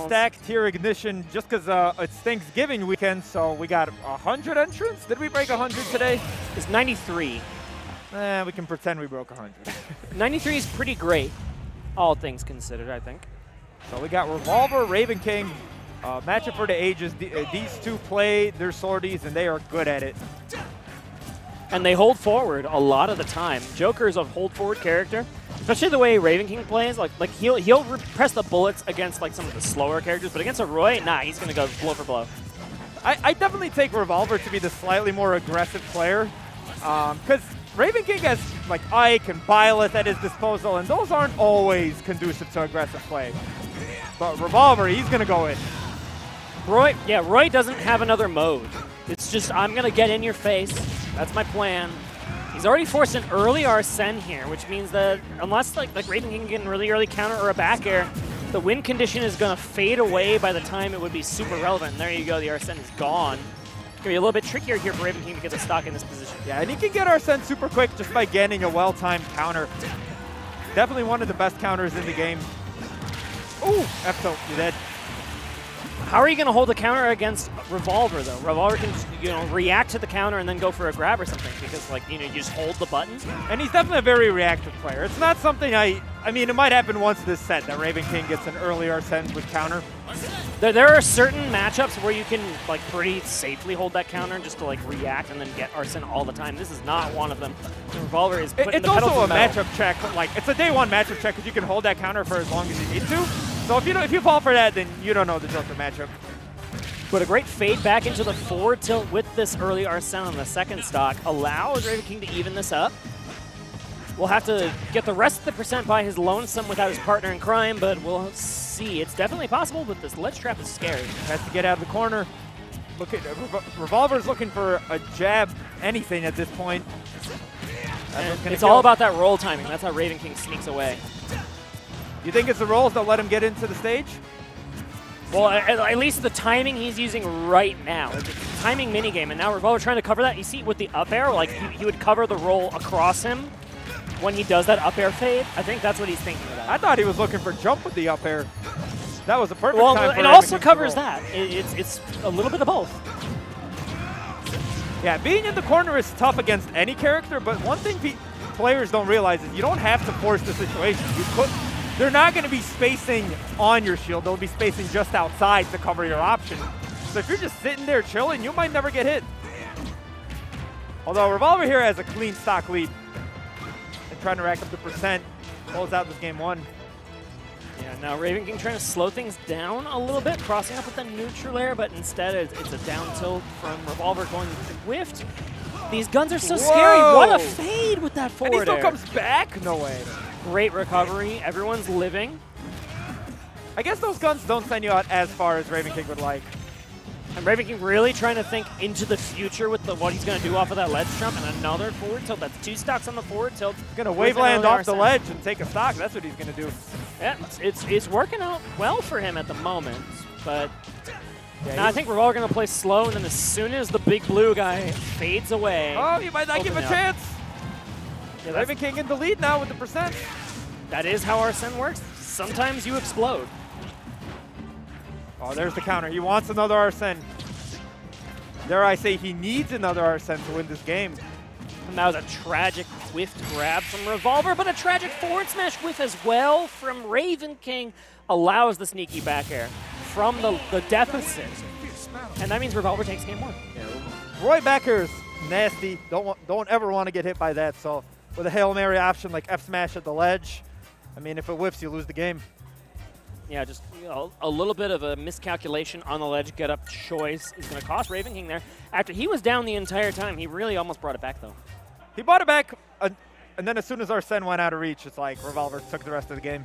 Stacked tier ignition just because it's Thanksgiving weekend, so we got 100 entrants. Did we break 100 today? It's 93. We can pretend we broke 100. 93 is pretty great, all things considered, I think. So we got Revolver, Ravenking, matchup for the ages. These two play their sorties, and they are good at it. And they hold forward a lot of the time. Joker is a hold forward character, especially the way Ravenking plays. Like he'll press the bullets against like some of the slower characters, but against a Roy, nah, he's gonna go blow for blow. I definitely take Revolver to be the slightly more aggressive player, because Ravenking has like Ike and Byleth at his disposal, and those aren't always conducive to aggressive play. But Revolver, he's gonna go in. Roy doesn't have another mode. It's just, I'm gonna get in your face. That's my plan. He's already forced an early Arsene here, which means that unless like Ravenking can get an really early counter or a back air, the win condition is gonna fade away by the time it would be super relevant. And there you go, the Arsene is gone. It's gonna be a little bit trickier here for Ravenking to get the stock in this position. Yeah, and he can get Arsene super quick just by getting a well-timed counter. Definitely one of the best counters in the game. Ooh, F-tilt, you're dead. How are you going to hold the counter against Revolver, though? Revolver can, react to the counter and then go for a grab or something because, you just hold the button. And he's definitely a very reactive player. It's not something I mean, it might happen once this set that Ravenking gets an early Arsene with counter. There are certain matchups where you can, pretty safely hold that counter just to, react and then get Arsene all the time. This is not one of them. Revolver is putting the pedal to the metal. It's also a matchup check. It's a day one matchup check because you can hold that counter for as long as you need to. So if you fall for that, then you don't know the Joker matchup. But a great fade back into the forward tilt with this early Arsene on the second stock allows Ravenking to even this up. We'll have to get the rest of the percent by his lonesome without his partner in crime, but we'll see. It's definitely possible, but this ledge trap is scary. Has to get out of the corner. Look at Revolver's looking for a jab, anything at this point. It's all about that roll timing. That's how Ravenking sneaks away. You think it's the rolls that let him get into the stage? Well, at least the timing he's using right now. It's a timing minigame, and now Revolver trying to cover that. You see with the up air, he would cover the roll across him when he does that up air fade. I think that's what he's thinking about. I thought he was looking for jump with the up air. That was a perfect time for it also covers that. It's a little bit of both. Yeah, being in the corner is tough against any character, but one thing players don't realize is you don't have to force the situation. They're not going to be spacing on your shield. They'll be spacing just outside to cover your option. So if you're just sitting there chilling, you might never get hit. Although Revolver here has a clean stock lead. And trying to rack up the percent. Close out this game one. Yeah, now Ravenking trying to slow things down a little bit, crossing up with the neutral air, but instead it's a down tilt from Revolver going whiffed. These guns are so scary. What a fade with that forward air. And he still comes back? No way. Great recovery. Everyone's living. I guess those guns don't send you out as far as Ravenking would like. And Ravenking really trying to think into the future with what he's going to do off of that ledge jump and another forward tilt. That's 2 stocks on the forward tilt. He's going to wave land off the ledge and take a stock. That's what he's going to do. Yeah, it's working out well for him at the moment. But I think Revolver going to play slow, and then as soon as the big blue guy fades away. Oh, you might not give him a chance. Yeah, Ravenking in the lead now with the percent. That is how Arsene works. Sometimes you explode. Oh, there's the counter. He wants another Arsene. Dare I say he needs another Arsene to win this game. And that was a tragic whiffed grab from Revolver, but a tragic forward smash whiff as well from Ravenking allows the sneaky back air from the deficit. And that means Revolver takes game one. Yeah. Roy back air is nasty. Don't ever want to get hit by that. So with a Hail Mary option like F smash at the ledge, I mean, if it whiffs, you lose the game. Yeah, just a little bit of a miscalculation on the ledge get up choice is going to cost Ravenking there. After he was down the entire time, he really almost brought it back, though. He brought it back, and then as soon as Arsene went out of reach, it's like Revolver took the rest of the game.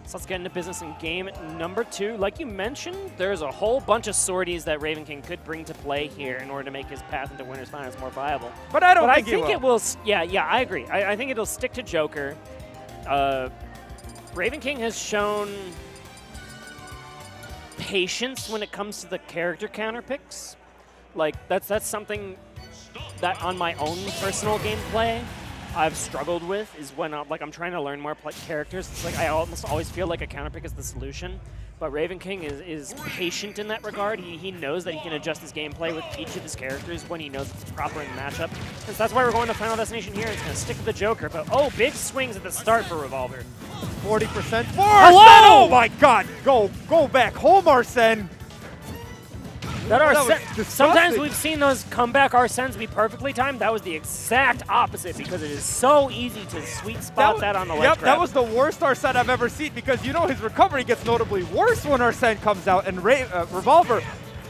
So let's get into business in game number 2. Like you mentioned, there's a whole bunch of sorties that Ravenking could bring to play here in order to make his path into Winners Finals more viable. But I think it will. Yeah, I agree. I think it'll stick to Joker. Ravenking has shown patience when it comes to the character counter picks. That's something that on my own personal gameplay I've struggled with is when I'm trying to learn more characters. It's like I almost always feel like a counterpick is the solution. But Ravenking is patient in that regard. He knows that he can adjust his gameplay with each of his characters when he knows it's proper in the matchup. And so that's why we're going to Final Destination here. It's going to stick with the Joker. But, oh, big swings at the start for Revolver. 40% for Arsene! Hello! Oh, my God. Go back home, Arsene. That Arsene, was sometimes we've seen those comeback Arsenes be perfectly timed. That was the exact opposite because it is so easy to sweet spot that on the ledge Yep, grab. that was the worst Arsene I've ever seen because you know his recovery gets notably worse when Arsene comes out, and Revolver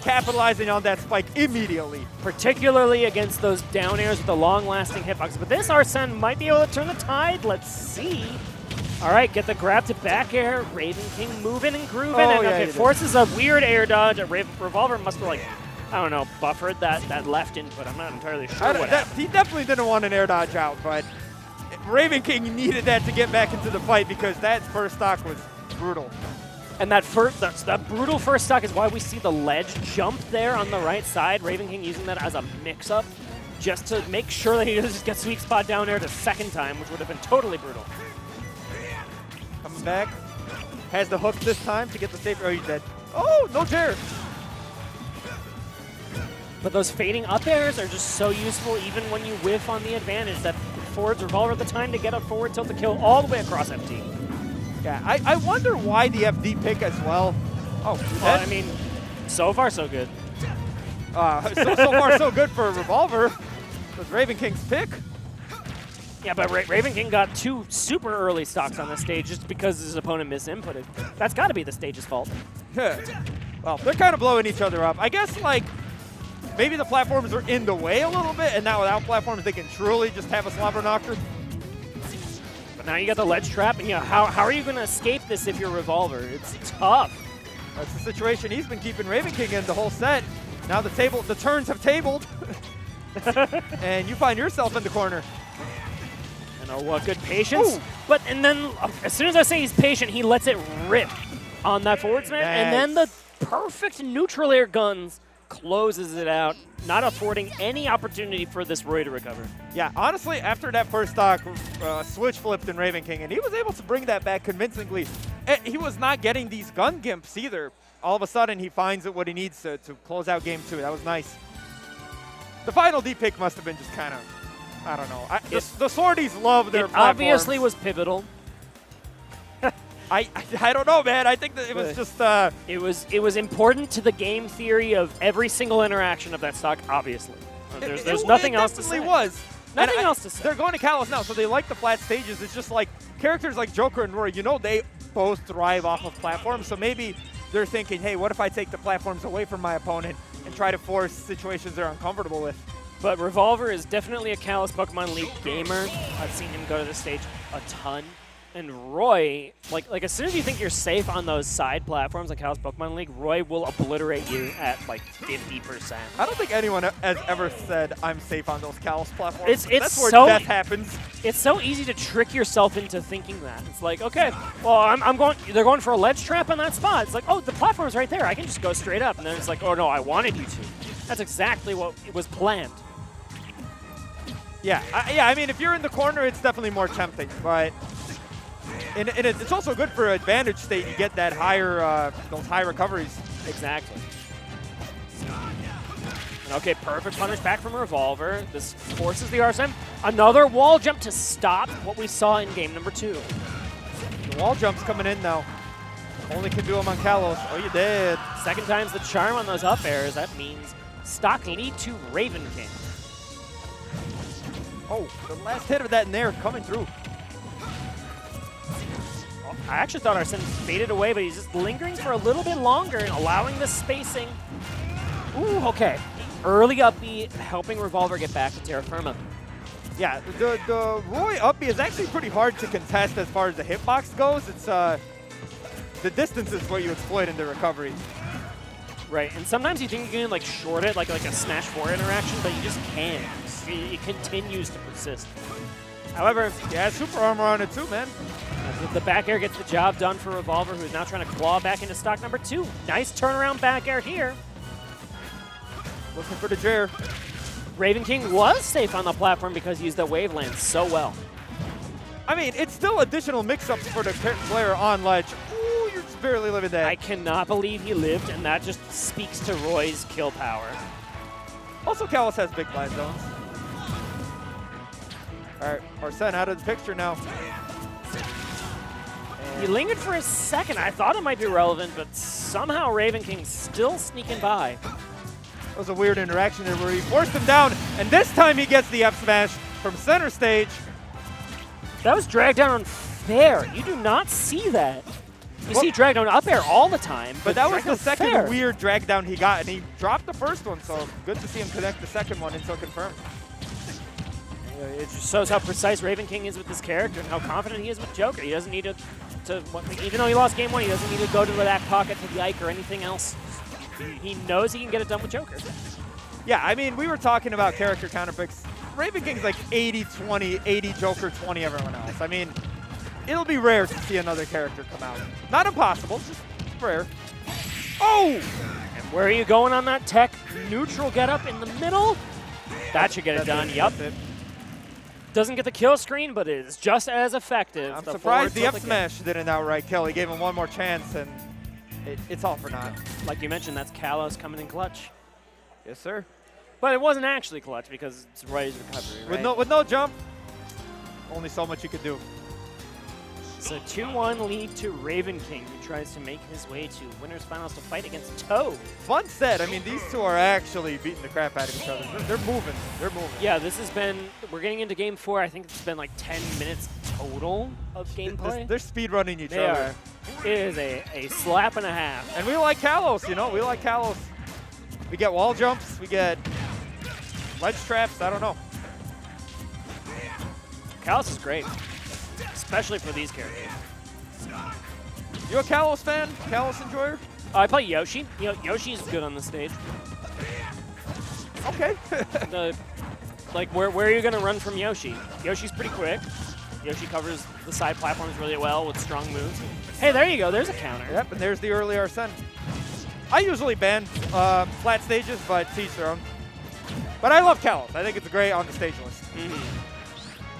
capitalizing on that spike immediately. Particularly against those down airs with the long-lasting hitbox. But this Arsene might be able to turn the tide. Let's see. All right, get the grab to back air. Ravenking moving and grooving. And okay, forces a weird air dodge. Revolver must have, like, I don't know, buffered that left input. I'm not entirely sure what happened. He definitely didn't want an air dodge out, but Ravenking needed that to get back into the fight because that first stock was brutal. And that brutal first stock is why we see the ledge jump there on the right side. Ravenking using that as a mix-up just to make sure that he doesn't just get sweet spot down air the second time, which would have been totally brutal. Coming back. Has the hook this time to get the safe. Oh, he's dead. Oh, no chair. But those fading up airs are just so useful even when you whiff on the advantage. That affords Revolver the time to get a forward tilt to kill all the way across FD. Yeah, I wonder why the FD pick as well. Oh, well, I mean, so far so good. So far so good for Revolver. Was Ravenking's pick. Yeah, but Ravenking got 2 super early stocks on the stage just because his opponent misinputted. That's got to be the stage's fault. Well, they're kind of blowing each other up. I guess, like, maybe the platforms are in the way a little bit, and now without platforms, they can truly just have a slobber knocker. But now you got the ledge trap, and how are you going to escape this if you're Revolver? It's tough. That's the situation he's been keeping Ravenking in the whole set. Now the turns have tabled, and you find yourself in the corner. And oh, what good patience. Ooh. And then as soon as I say he's patient, he lets it rip on that forward smash. Nice. And then the perfect neutral air guns closes it out, not affording any opportunity for this Roy to recover. Yeah, honestly, after that first stock, switch flipped in Ravenking, and he was able to bring that back convincingly. He was not getting these gun gimps either. All of a sudden, he finds what he needs to close out game 2. That was nice. The final D pick must have been just kind of, I don't know. The Swordies love their platforms. Obviously was pivotal. I don't know, man. I think that it was just... It was important to the game theory of every single interaction of that stock, obviously. There's nothing else to say. It definitely was. Nothing else to say. They're going to Kalos now, so they like the flat stages. It's just like characters like Joker and Roy, they both thrive off of platforms, so maybe they're thinking, hey, what if I take the platforms away from my opponent and try to force situations they're uncomfortable with? But Revolver is definitely a Kalos Pokemon League gamer. I've seen him go to the stage a ton. And Roy, like as soon as you think you're safe on those side platforms like Kalos Pokemon League, Roy will obliterate you at like 50%. I don't think anyone has ever said I'm safe on those Kalos platforms. That's where death happens. It's so easy to trick yourself into thinking that. It's like, okay, well, they're going for a ledge trap on that spot. It's like, oh, the platform's right there. I can just go straight up. And then it's like, oh no, I wanted you to. That's exactly what it was planned. Yeah, I mean, if you're in the corner, it's definitely more tempting, but. And it's also good for advantage state. You get that higher, those high recoveries. Exactly. And okay, perfect punish back from Revolver. This forces the Arsene. Another wall jump to stop what we saw in game number 2. The wall jump's coming in now. Only can do them on Kalos. Oh, you did. Second time's the charm on those up airs. That means stock lead to Ravenking. Oh, the last hit of that in there coming through. I actually thought Arsene faded away, but he's just lingering for a little bit longer and allowing the spacing. Ooh, okay. Early up B helping Revolver get back to terra firma. Yeah, the Roy up B is actually pretty hard to contest as far as the hitbox goes. It's the distance is what you exploit in the recovery. Right, and sometimes you think you can like short it like a Smash 4 interaction, but you just can't. It continues to persist. However, yeah, super armor on it too, man. The back air gets the job done for Revolver, who's now trying to claw back into stock number 2. Nice turnaround back air here. Looking for the chair. Ravenking was safe on the platform because he used that wave lane so well. I mean, it's still additional mix-ups for the player on ledge. Ooh, you're just barely living that. I cannot believe he lived, and that just speaks to Roy's kill power. Also, Kalos has big blind zones. All right, Arsene out of the picture now. He lingered for a second. I thought it might be relevant, but somehow Ravenking's still sneaking by. That was a weird interaction there where he forced him down, and this time he gets the F smash from center stage. That was drag down unfair. You do not see that. You see drag down up air all the time. But that was the second weird drag down he got, and he dropped the first one, so good to see him connect the second one until confirmed. It just shows how precise Ravenking is with this character and how confident he is with Joker. He doesn't need to even though he lost game 1, he doesn't need to go to the back pocket to the Ike or anything else. He knows he can get it done with Joker. Yeah, I mean, we were talking about character counterpicks. Ravenking's like 80-20, 80 Joker, 20 everyone else. I mean, it'll be rare to see another character come out. Not impossible, just rare. Oh! And where are you going on that tech? Neutral get up in the middle? That should get it done, yep. Doesn't get the kill screen, but it is just as effective. I'm surprised the F smash didn't outright kill. He gave him one more chance, and it's all for naught. Like you mentioned, that's Kalos coming in clutch. Yes, sir. But it wasn't actually clutch because it's Roy's recovery, right? With no jump, only so much you could do. So 2-1 lead to Ravenking, who tries to make his way to winners finals to fight against Toe. Fun set. I mean, these two are actually beating the crap out of each other. They're moving. They're moving. Yeah, this has been, we're getting into game 4. I think it's been like 10 minutes total of gameplay. They're speedrunning each they other. Are. It is a slap and a half. And we like Kalos, you know? We like Kalos. We get wall jumps. We get ledge traps. I don't know. Kalos is great. Especially for these characters. You a Kalos fan? Kalos enjoyer? I play Yoshi. You know, Yoshi's good on the stage. Okay. Like, where are you going to run from Yoshi? Yoshi's pretty quick. Yoshi covers the side platforms really well with strong moves. Hey, there you go. There's a counter. Yep, and there's the early Arsene. I usually ban flat stages, but to each their own. But I love Kalos. I think it's great on the stage list.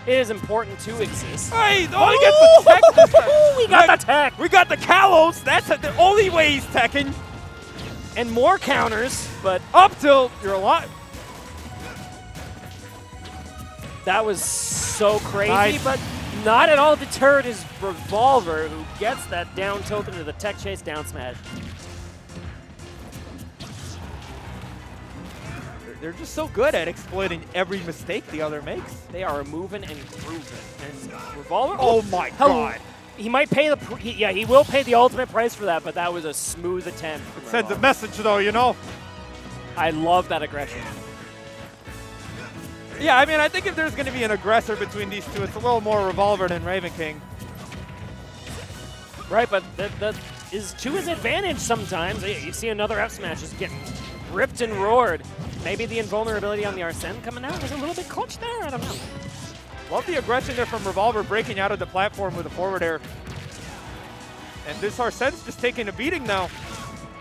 It is important to exist. Hey, he gets the tech this time. We got the tech. We got the Kalos. That's the only way he's teching. And more counters, but up till you're alive. That was so crazy, Nice. but not at all deterred is Revolver, who gets that down tilt into the tech chase down smash. They're just so good at exploiting every mistake the other makes. They are moving and grooving. And Revolver, Oh my God. He might pay the, he will pay the ultimate price for that, but that was a smooth attempt. It sends a message though, you know? I love that aggression. Yeah, I mean, I think if there's going to be an aggressor between these two, it's a little more Revolver than Ravenking. Right, but that is to his advantage sometimes. You see another F smash just getting ripped and roared. Maybe the invulnerability on the Arsene coming out was a little bit clutch there. I don't know. Love the aggression there from Revolver breaking out of the platform with a forward air. And this Arsene's just taking a beating now.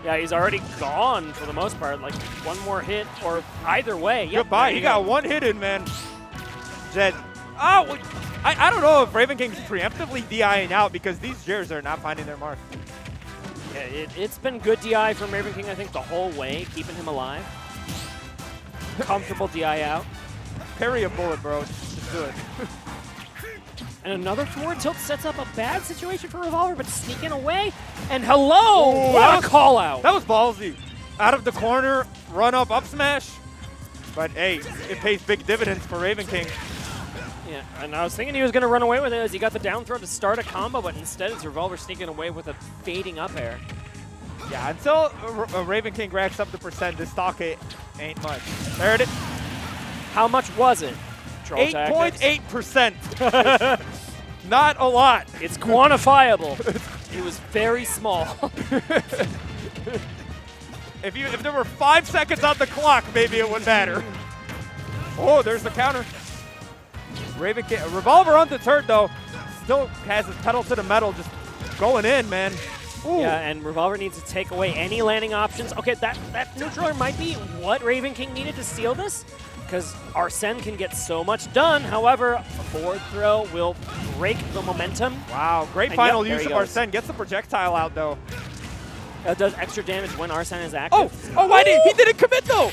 Yeah, he's already gone for the most part. Like one more hit or either way. Yep, Goodbye. He got one hit in, man. Zed. Oh, I don't know if Ravenking's preemptively DIing out because these Jers are not finding their mark. Yeah, it's been good DI from Ravenking, I think, the whole way, keeping him alive. Comfortable DI out. Parry a bullet, bro. Just do it. And another forward tilt sets up a bad situation for Revolver, but sneaking away. And hello! Ooh, What a call out! That was ballsy. Out of the corner, run up smash. But hey, it pays big dividends for Ravenking. Yeah, and I was thinking he was going to run away with it as he got the down throw to start a combo, but instead it's Revolver sneaking away with a fading up air. Yeah, until Ravenking racks up the percent, this stock ain't much. There it is. How much was it? 8.8%. Not a lot. It's quantifiable. It was very small. If there were 5 seconds on the clock, maybe it would matter. Oh, there's the counter. Revolver undeterred though, still has his pedal to the metal, just going in, man. Ooh. Yeah, and Revolver needs to take away any landing options. Okay, that neutraler might be what Ravenking needed to seal this, because Arsene can get so much done. However, a forward throw will break the momentum. Wow, great And final yep, use of Arsene. Gets the projectile out, though. Does extra damage when Arsene is active. Oh, why did he didn't commit, though?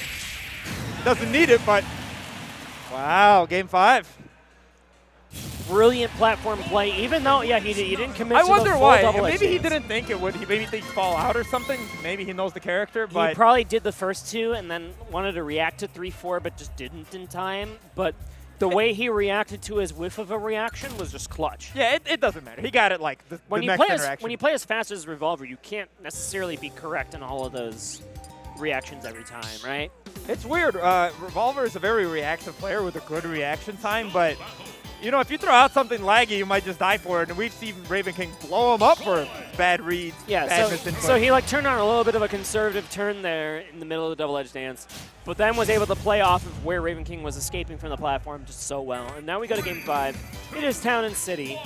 Doesn't need it, but wow, game 5. Brilliant platform play, even though, yeah, he didn't commit I to wonder the full why. double Maybe he edge didn't think it would. Maybe things fall out or something. Maybe he knows the character, but he probably did the first 2 and then wanted to react to 3-4, but just didn't in time. But the way he reacted to his whiff of a reaction was just clutch. yeah, it doesn't matter. He got it like the When you next play interaction. when you play as fast as Revolver, you can't necessarily be correct in all of those reactions every time, right? It's weird. Revolver is a very reactive player with a good reaction time, but you know, if you throw out something laggy, you might just die for it. And we've seen Ravenking blow him up for bad reads. Yeah, bad so he like turned on a little bit of a conservative turn there in the middle of the double edge dance, but then was able to play off of where Ravenking was escaping from the platform just so well. And now we go to game 5. It is Town and City.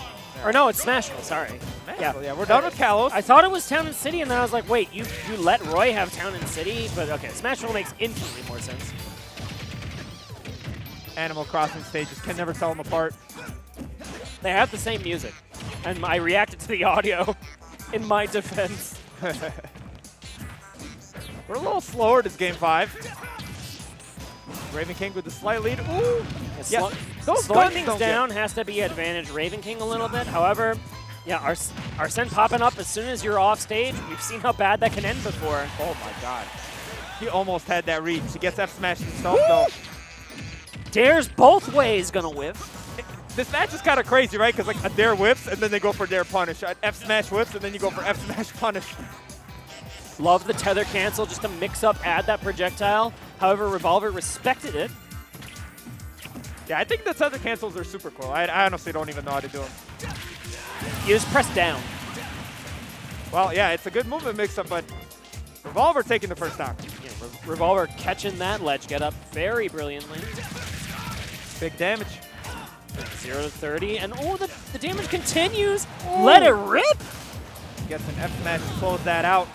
Or no, it's Smashville, sorry. Yeah, we're done with Kalos. I thought it was Town and City, and then I was like, wait, you let Roy have Town and City? But okay, Smashville makes infinitely more sense. Animal Crossing stages can never tell them apart. They have the same music, and I reacted to the audio in my defense. We're a little slower this game 5. Ravenking with a slight lead. Ooh! Yeah, those slowing guns things don't down has to be advantage Ravenking a little bit. However, yeah, Arsene popping up as soon as you're off stage. We've seen how bad that can end before. Oh my god. He almost had that reach. He gets F-smashed himself, though. Dare's both ways gonna whiff. This match is kind of crazy, right? Because like a dare whips, and then they go for dare punish. An F-smash whips, and then you go for F-smash punish. Love the tether cancel just to mix up, add that projectile. However, Revolver respected it. Yeah, I think the tether cancels are super cool. I honestly don't even know how to do them. You just press down. Well, yeah, it's a good movement mix-up, but Revolver taking the first stock. Yeah, Revolver catching that ledge get up very brilliantly. Big damage. 0 to 30, and oh, the damage continues. Ooh. Let it rip. Gets an F-smash to close that out.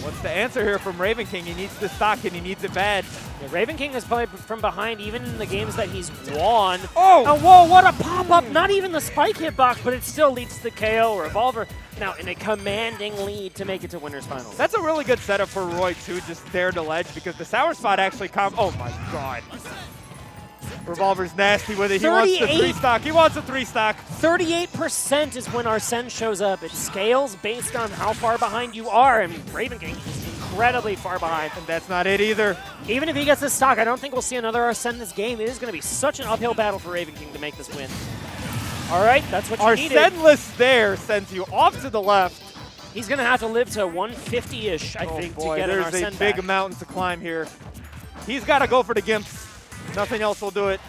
What's the answer here from Ravenking? He needs the stock, and he needs it bad. Yeah, Ravenking has played from behind even in the games that he's won. Oh! And whoa, what a pop-up. Not even the spike hitbox, but it still leads to KO. Revolver now in a commanding lead to make it to Winners Finals. That's a really good setup for Roy, too, just dare to ledge, because the sour spot actually oh my god. Revolver's nasty with it. He wants the 3-stock. He wants a 3-stock. 38% is when Arsene shows up. It scales based on how far behind you are, and Ravenking is incredibly far behind. And that's not it either. Even if he gets this stock, I don't think we'll see another Arsene this game. It is going to be such an uphill battle for Ravenking to make this win. All right, that's what you needed. Arseneless there sends you off to the left. He's going to have to live to 150-ish, I think, to get an Arsene there's a big mountain to climb here. He's got to go for the Gimps. Nothing else will do it.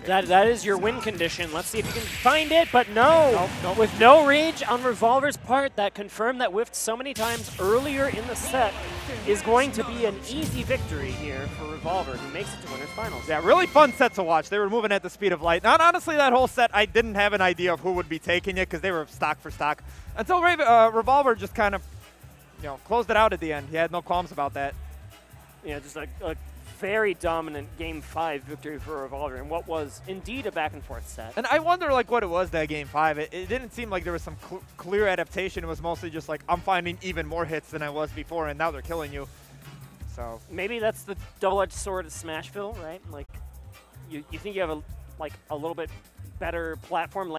That is your win condition. Let's see if you can find it, but no. Nope. With no rage on Revolver's part, that confirmed that whiffed so many times earlier in the set is going to be an easy victory here for Revolver, who makes it to Winners Finals. Yeah, really fun set to watch. They were moving at the speed of light. Not honestly, that whole set, I didn't have an idea of who would be taking it because they were stock for stock. Until Revolver just kind of, closed it out at the end. He had no qualms about that. Yeah, just a very dominant Game 5 victory for Revolver in what was indeed a back-and-forth set. And I wonder what it was that Game 5. It didn't seem like there was some clear adaptation. It was mostly just like, I'm finding even more hits than I was before, and now they're killing you. So maybe that's the double-edged sword of Smashville, right? Like, you think you have a little bit better platform